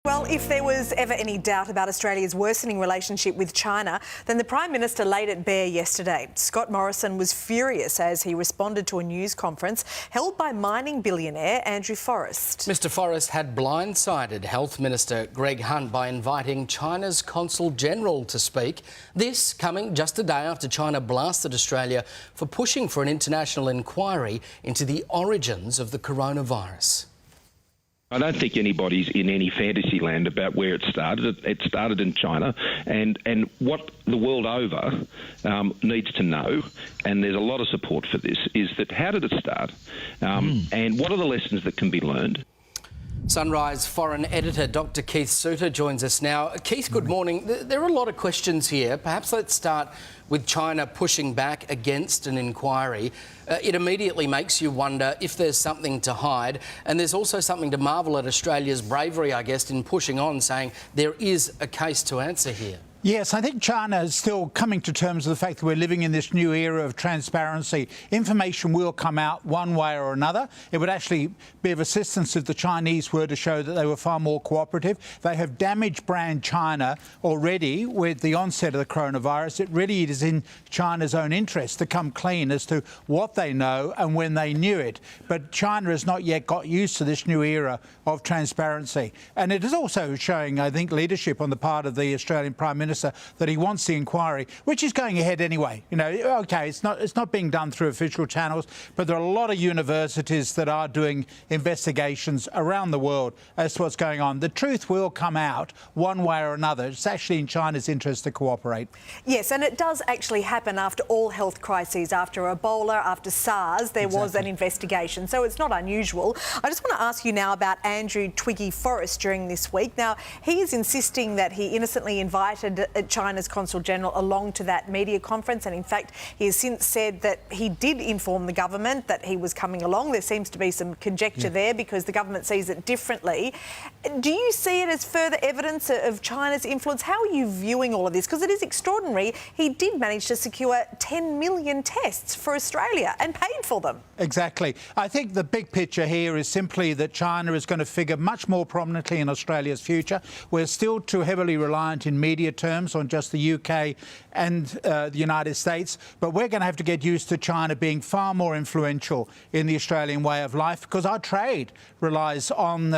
Well, if there was ever any doubt about Australia's worsening relationship with China, then the Prime Minister laid it bare yesterday. Scott Morrison was furious as he responded to a news conference held by mining billionaire Andrew Forrest. Mr Forrest had blindsided Health Minister Greg Hunt by inviting China's Consul General to speak. This coming just a day after China blasted Australia for pushing for an international inquiry into the origins of the coronavirus. I don't think anybody's in any fantasy land about where it started. It started in China, and what the world over needs to know, and there's a lot of support for this, is that how did it start, and what are the lessons that can be learned? Sunrise foreign editor Dr Keith Suter joins us now. Keith, good morning. There are a lot of questions here. Perhaps let's start with China pushing back against an inquiry. It immediately makes you wonder if there's something to hide, and there's also something to marvel at Australia's bravery, I guess, in pushing on, saying there is a case to answer here. Yes, I think China is still coming to terms with the fact that we're living in this new era of transparency. Information will come out one way or another. It would actually be of assistance if the Chinese were to show that they were far more cooperative. They have damaged brand China already with the onset of the coronavirus. It really is in China's own interest to come clean as to what they know and when they knew it. But China has not yet got used to this new era of transparency. And it is also showing, I think, leadership on the part of the Australian Prime Minister that he wants the inquiry, which is going ahead anyway. You know, OK, it's not being done through official channels, but there are a lot of universities that are doing investigations around the world as to what's going on. The truth will come out one way or another. It's actually in China's interest to cooperate. Yes, and it does actually happen after all health crises. After Ebola, after SARS, there was an investigation, so it's not unusual. I just want to ask you now about Andrew Twiggy Forrest during this week. Now, he is insisting that he innocently invited China's Consul General along to that media conference, and in fact he has since said that he did inform the government that he was coming along. There seems to be some conjecture there because the government sees it differently. Do you see it as further evidence of China's influence? How are you viewing all of this? Because it is extraordinary. He did manage to secure 10 million tests for Australia and paid for them. Exactly. I think the big picture here is simply that China is going to figure much more prominently in Australia's future. We're still too heavily reliant in media terms on just the UK and the United States, but we're going to have to get used to China being far more influential in the Australian way of life because our trade relies on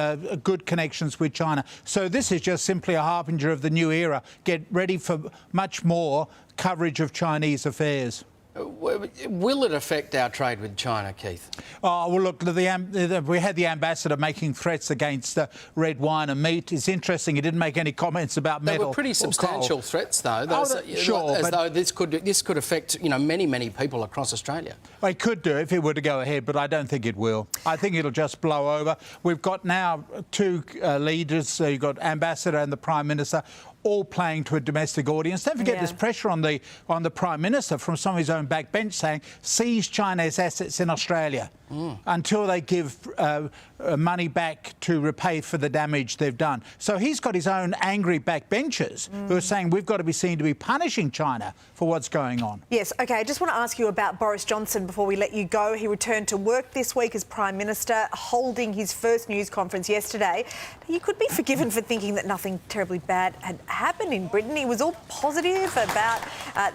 good connections with China. So this is just simply a harbinger of the new era. Get ready for much more coverage of Chinese affairs. Will it affect our trade with China, Keith? Oh, well, look, we had the ambassador making threats against red wine and meat. It's interesting he didn't make any comments about metal. They were pretty substantial threats, though. Sure, as though this could affect, you know, many people across Australia. It could do if it were to go ahead, but I don't think it will. I think it'll just blow over. We've got now two leaders. You've got Ambassador and the Prime Minister, all playing to a domestic audience. Don't forget there's pressure on the Prime Minister from some of his own backbench saying seize China's assets in Australia until they give money back to repay for the damage they've done. So he's got his own angry backbenchers who are saying we've got to be seen to be punishing China for what's going on. Yes, OK, I just want to ask you about Boris Johnson before we let you go. He returned to work this week as Prime Minister, holding his first news conference yesterday. You could be forgiven for thinking that nothing terribly bad had happened in Britain. He was all positive about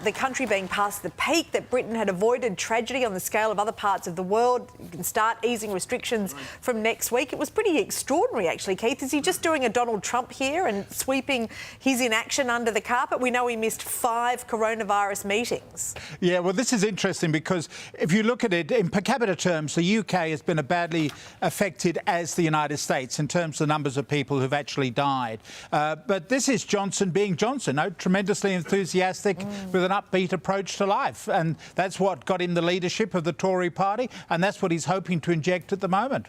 the country being past the peak, that Britain had avoided tragedy on the scale of other parts of the world. You can start easing restrictions from next week. It was pretty extraordinary, actually, Keith. Is he just doing a Donald Trump here and sweeping his inaction under the carpet? We know he missed 5 coronavirus meetings. Yeah, well, this is interesting because if you look at it in per capita terms, the UK has been as badly affected as the United States in terms of the numbers of people who've actually died. But this is Johnson being Johnson, tremendously enthusiastic with an upbeat approach to life. And that's what got him the leadership of the Tory party, and that's what he's hoping to inject at the moment.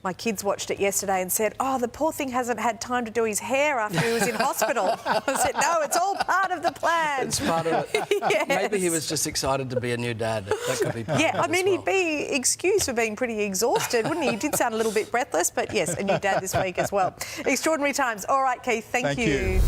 My kids watched it yesterday and said, oh, the poor thing hasn't had time to do his hair after he was in hospital. I said, no, it's all part of the plan. It's part of it. Yes. Maybe he was just excited to be a new dad. That could be part of it I mean, well. he'd be excused for being pretty exhausted, wouldn't he? He did sound a little bit breathless, but yes, a new dad this week as well. Extraordinary times. All right, Keith, thank you.